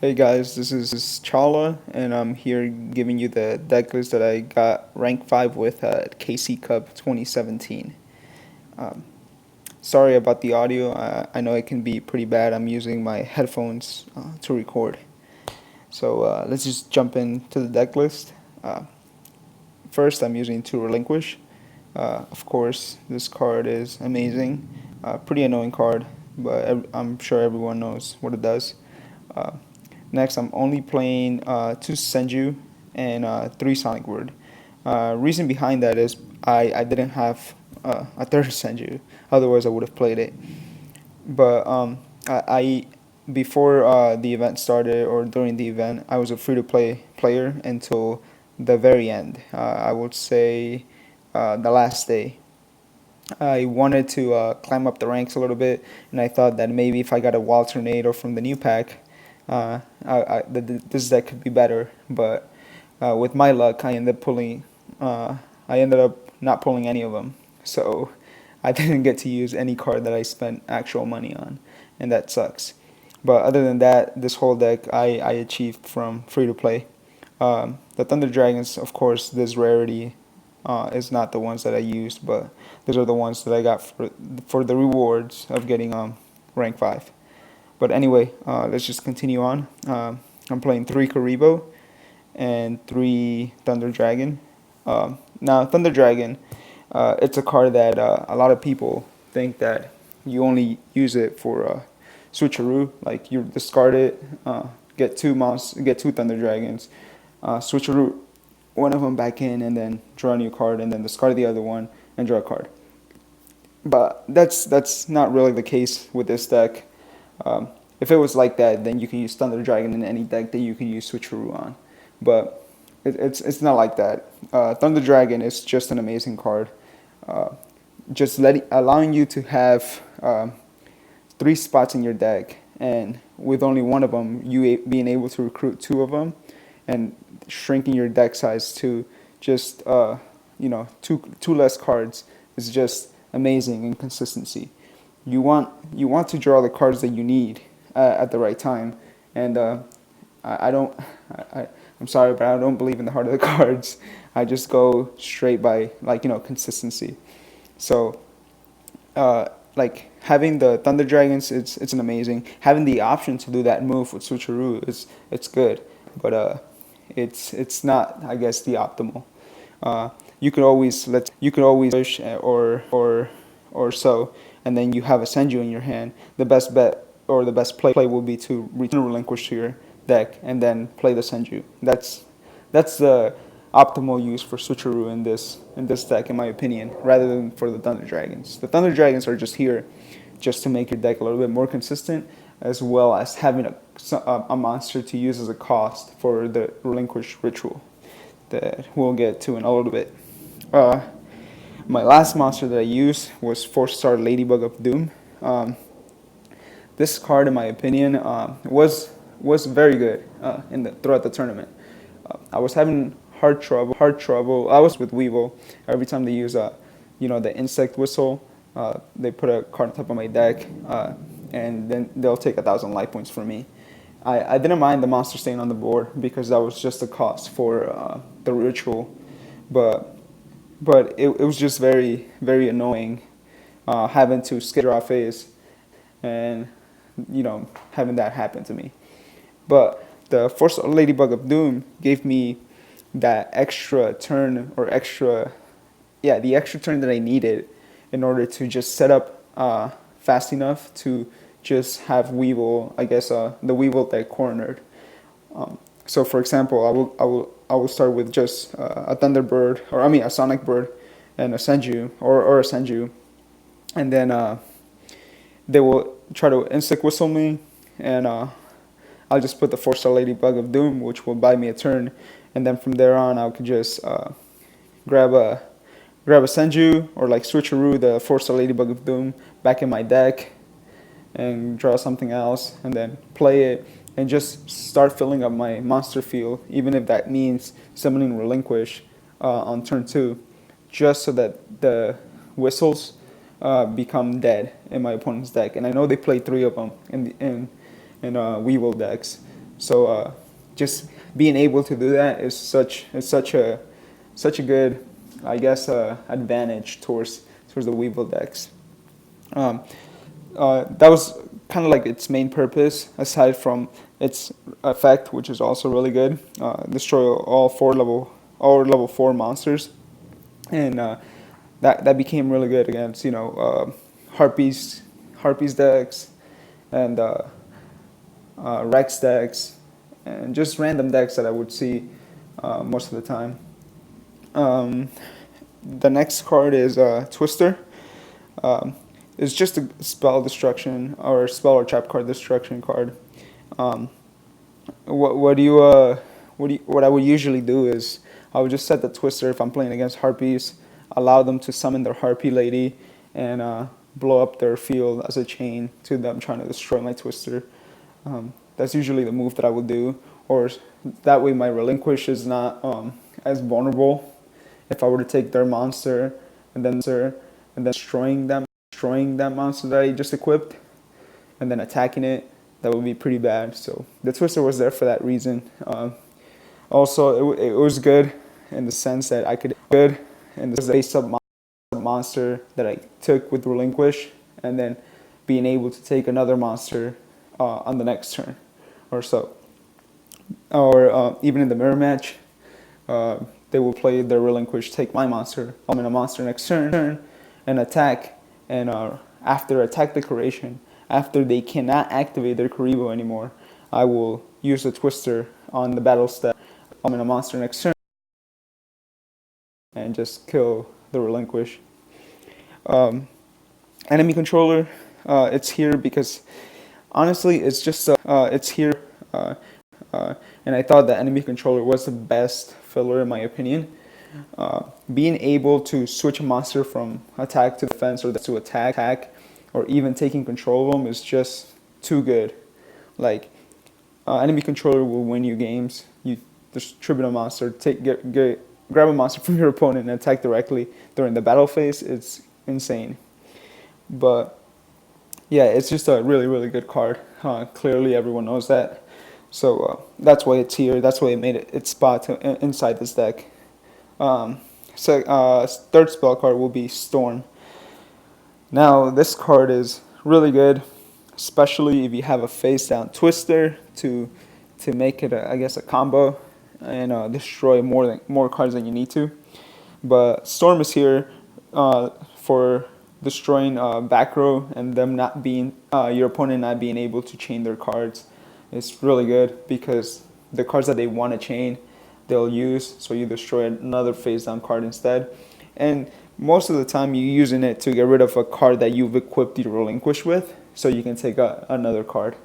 Hey guys, this is Chala, and I'm here giving you the deck list that I got rank 5 with at KC Cup 2017. Um, Sorry about the audio, I know it can be pretty bad. I'm using my headphones to record. So let's just jump into the deck list. First, I'm using to Relinquish. Of course, this card is amazing. Pretty annoying card, but I'm sure everyone knows what it does. Uh, Next, I'm only playing 2 Senju and 3 Sonic Word. Reason behind that is I didn't have a third Senju, otherwise I would have played it. But I before the event started or during the event, I was a free-to-play player until the very end. I would say the last day. I wanted to climb up the ranks a little bit, and I thought that maybe if I got a wild tornado from the new pack, this deck could be better. But with my luck, I ended up not pulling any of them. So I didn't get to use any card that I spent actual money on, and that sucks. But other than that, this whole deck I achieved from free to play. The Thunder Dragons, of course, this rarity is not the ones that I used, but those are the ones that I got for the rewards of getting rank 5. But anyway, let's just continue on. I'm playing 3 Karibo and 3 Thunder Dragon. Now, Thunder Dragon, it's a card that a lot of people think that you only use it for switcheroo. Like you discard it, get 2 Thunder Dragons, switcheroo one of them back in, and then draw a new card, and then discard the other one and draw a card. But that's not really the case with this deck. If it was like that, then you can use Thunder Dragon in any deck that you can use Switcheroo on. But it's not like that. Thunder Dragon is just an amazing card. Uh, allowing you to have 3 spots in your deck, and with only one of them, being able to recruit 2 of them, and shrinking your deck size to just two less cards is just amazing in consistency. You want to draw the cards that you need at the right time, and I don't. I'm sorry, but I don't believe in the heart of the cards. I just go straight by consistency. So like having the Thunder Dragons, it's an amazing. Having the option to do that move with Switcheroo it's good, but it's not, I guess, the optimal. You could always push or so, and then you have a Senju in your hand. The best bet or the best play will be to return Relinquish to your deck and then play the Senju. That's the optimal use for Switcheroo in this deck, in my opinion, rather than for the Thunder Dragons. The Thunder Dragons are just here just to make your deck a little bit more consistent, as well as having a monster to use as a cost for the Relinquish ritual that we'll get to in a little bit. My last monster that I used was 4-star Ladybug of Doom. This card, in my opinion, was very good throughout the tournament. I was having hard trouble. I was with Weevil. Every time they use the insect whistle, they put a card on top of my deck, and then they'll take 1,000 life points from me. I didn't mind the monster staying on the board because that was just a cost for the ritual, but it was just very, very annoying having to skip draw phase and having that happen to me. But the first Ladybug of Doom gave me that extra turn the extra turn that I needed in order to just set up fast enough to just have Weevil, I guess, the Weevil deck cornered. So, for example, I will start with just a Thunderbird, a Sonic Bird, and a Senju or a Senju, and then they will try to insect whistle me, and I'll just put the 4-star Ladybug of Doom, which will buy me a turn, and then from there on, I could just grab a Senju or like switcheroo the 4-star Ladybug of Doom back in my deck, and draw something else, and then play it, and just start filling up my monster field, even if that means summoning Relinquish on turn 2, just so that the whistles become dead in my opponent's deck. And I know they play 3 of them in Weevil decks, So just being able to do that is such a good, I guess, advantage towards the Weevil decks. Um, that was kind of like its main purpose, aside from its effect, which is also really good. Destroy all level 4 monsters, and that became really good against harpies decks, and Rex decks, and just random decks that I would see most of the time. Um, the next card is Twister. Um, it's just a spell destruction or spell or trap card destruction card. Um, what I would usually do is I would just set the Twister if I'm playing against harpies, allow them to summon their harpy lady, and blow up their field as a chain to them trying to destroy my Twister. That's usually the move that I would do, or that way my Relinquish is not as vulnerable. If I were to take their monster and then destroying that monster that I just equipped, and then attacking it, that would be pretty bad. So the Twister was there for that reason. Also, it was good in the sense that I could face up monster that I took with Relinquish, and then being able to take another monster on the next turn or so. Or even in the mirror match, they will play their Relinquish, take my monster, I'm in a monster next turn, and attack. And after attack decoration, after they cannot activate their Karibo anymore, I will use the Twister on the battle step, I'm in a monster next turn, and just kill the Relinquish. Enemy controller, it's here because honestly, it's here. And I thought that enemy controller was the best filler in my opinion. Being able to switch a monster from attack to defense or to attack, or even taking control of them is just too good. Like enemy controller will win you games. You distribute a monster, grab a monster from your opponent and attack directly during the battle phase. It's insane. But yeah, it's just a really, really good card. Clearly, everyone knows that. So that's why it's here. That's why it made its spot inside this deck. Third spell card will be Storm. Now, this card is really good, especially if you have a face-down Twister to make it, I guess, a combo and destroy more cards than you need to. But Storm is here for destroying back row and them not being your opponent not being able to chain their cards. It's really good because the cards that they want to chain, they'll use, so you destroy another face down card instead. And most of the time you're using it to get rid of a card that you've equipped your Relinquish with, so you can take another card.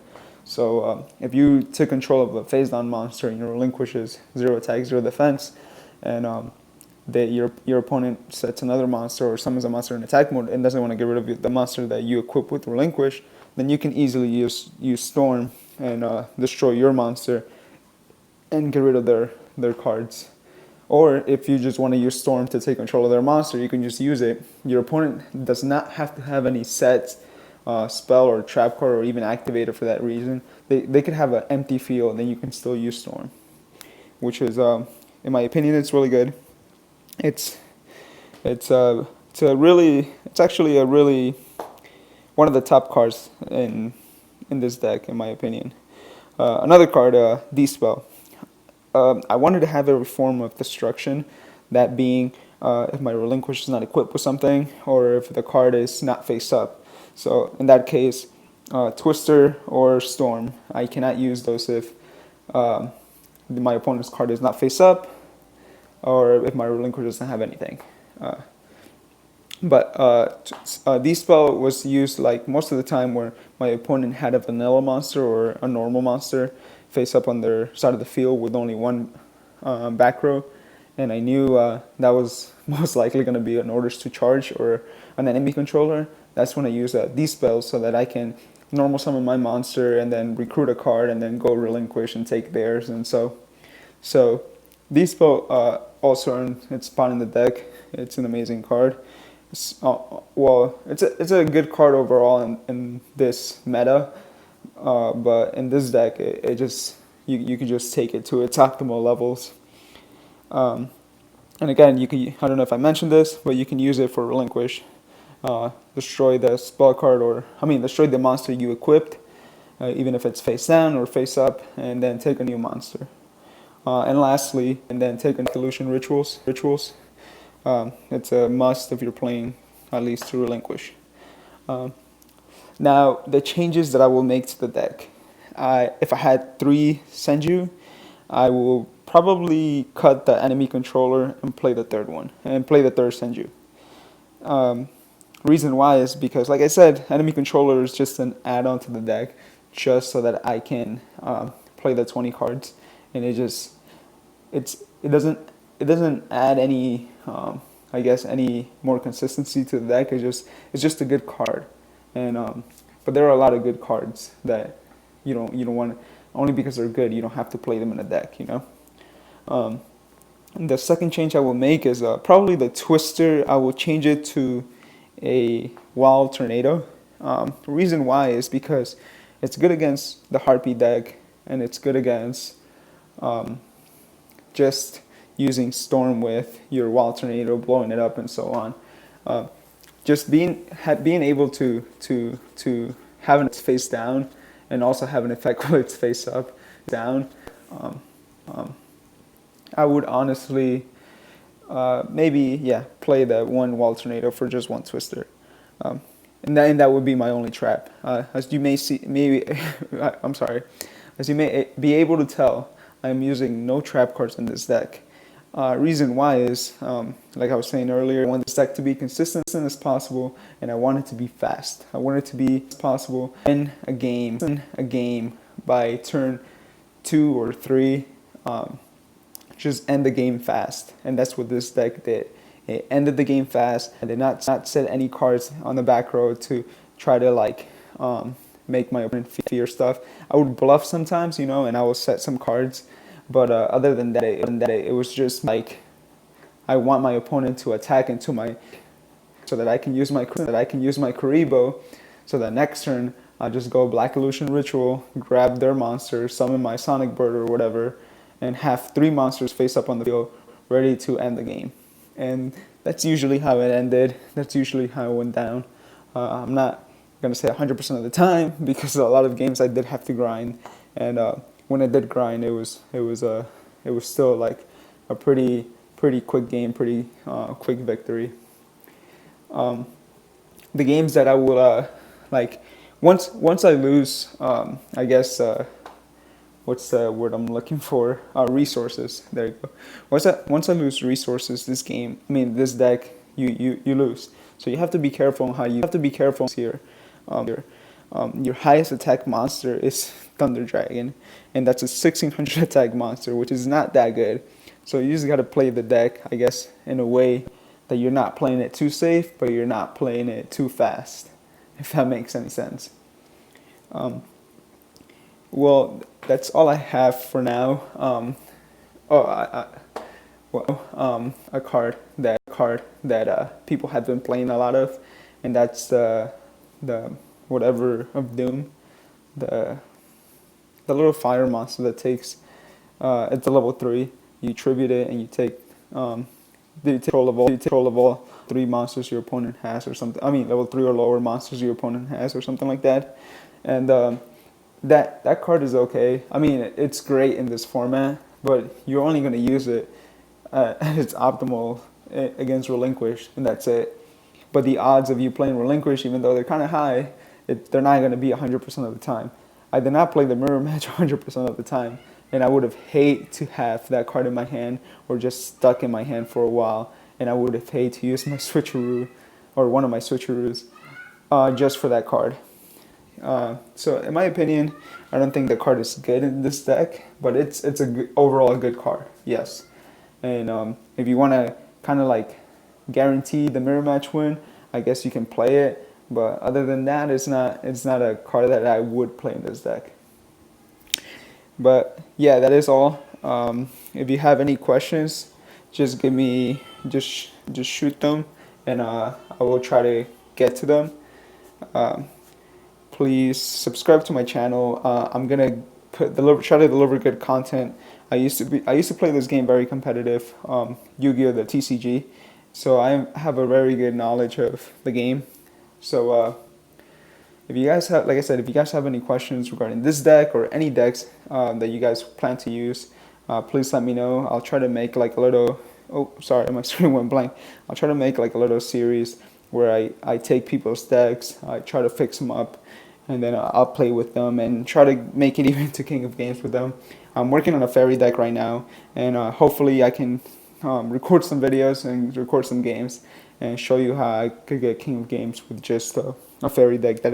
So if you took control of a face down monster and your Relinquish is 0 attack, 0 defense, and your opponent sets another monster or summons a monster in attack mode and doesn't want to get rid of the monster that you equip with Relinquish, then you can easily use Storm and destroy your monster and get rid of their cards. Or if you just want to use Storm to take control of their monster, you can just use it. Your opponent does not have to have any set spell or trap card or even activator for that reason. They could have an empty field and then you can still use Storm, which is, in my opinion, it's really good. It's actually a really one of the top cards in this deck, in my opinion. Another card, D-Spell. I wanted to have every form of destruction, that being if my Relinquish is not equipped with something, or if the card is not face up. So in that case, Twister or Storm. I cannot use those if my opponent's card is not face up, or if my Relinquish doesn't have anything. But D-Spell was used like most of the time where my opponent had a vanilla monster or a normal monster face up on their side of the field with only one back row, and I knew that was most likely going to be an Orders to Charge or an enemy controller. That's when I use D-Spell so that I can normal summon my monster and then recruit a card and then go Relinquish and take theirs. And so D-Spell also earned its spot in the deck. It's an amazing card. It's a good card overall in this meta, but in this deck it just you can just take it to its optimal levels. And again, I don't know if I mentioned this, but you can use it for Relinquish. Destroy the spell card, destroy the monster you equipped, even if it's face down or face up, and then take a new monster. And lastly, take an illusion rituals. It's a must if you're playing at least to Relinquish. Now, the changes that I will make to the deck. If I had 3 Senju, I will probably cut the enemy controller and play the third one, and play the third Senju. Reason why is because, like I said, enemy controller is just an add-on to the deck, just so that I can play the 20 cards, and it doesn't add any any more consistency to the deck. It's just a good card, and but there are a lot of good cards that you don't want, only because they're good. You don't have to play them in a deck, The second change I will make is probably the Twister. I will change it to a Wild Tornado. The reason why is because it's good against the Harpy deck, and it's good against just using Storm with your Wild Tornado, blowing it up, and so on. Just being able to have it face down, and also have an effect with its face up, down. I would honestly play that one Wild Tornado for just one Twister, and that would be my only trap. As you may see, as you may be able to tell, I'm using no trap cards in this deck. Reason why is, like I was saying earlier, I want this deck to be consistent as possible, and I want it to be fast. I want it to be as possible in a game by turn 2 or 3. Just end the game fast, and that's what this deck did. It ended the game fast. I did not set any cards on the back row to try to make my opponent fear stuff. I would bluff sometimes, and I will set some cards. But other than that, it was just like, I want my opponent to attack into my, so that I can use my Kuribo, so that next turn I just go Black Illusion Ritual, grab their monster, summon my Sonic Bird or whatever, and have 3 monsters face up on the field, ready to end the game. And that's usually how it ended. That's usually how it went down. I'm not gonna say 100% of the time, because a lot of games I did have to grind, and when I did grind, it was still like a pretty quick game, pretty quick victory. The games that I will once I lose, what's the word I'm looking for? Resources. There you go. Once I lose resources, this deck, you lose. So you have to be careful on how you have to be careful here. Your highest attack monster is Thunder Dragon, and that's a 1600 attack monster, which is not that good. So you just got to play the deck, I guess, in a way that you're not playing it too safe, but you're not playing it too fast, if that makes any sense. Well, that's all I have for now. A card that people have been playing a lot of, and that's the whatever of Doom, the little fire monster that takes it's a level 3. You tribute it, and you take control of all 3 monsters your opponent has, or something. Level 3 or lower monsters your opponent has, or something like that. And that card is okay. It's great in this format, but you're only going to use it at its optimal against Relinquished, and that's it. But the odds of you playing Relinquished, even though they're kind of high, they're not going to be 100% of the time. I did not play the mirror match 100% of the time, and I would have hated to have that card in my hand, or just stuck in my hand for a while, and I would have hated to use my switcheroo, or one of my switcheroos, just for that card. So in my opinion, I don't think the card is good in this deck, but it's overall a good card, yes. And if you want to kind of guarantee the mirror match win, I guess you can play it. But other than that, it's not a card that I would play in this deck. But yeah, that is all. If you have any questions, just shoot them, and I will try to get to them. Please subscribe to my channel. I'm gonna try to deliver good content. I used to play this game very competitive, Yu-Gi-Oh! The TCG, so I have a very good knowledge of the game. So if you guys have, like I said, if you guys have any questions regarding this deck or any decks that you guys plan to use, please let me know. I'll try to make like a little. Oh, sorry, my screen went blank. I'll try to make like a little series where I take people's decks, I try to fix them up, and then I'll play with them and try to make it even to King of Games with them. I'm working on a fairy deck right now, and hopefully I can record some videos and record some games and show you how I could get King of Games with just a fairy deck that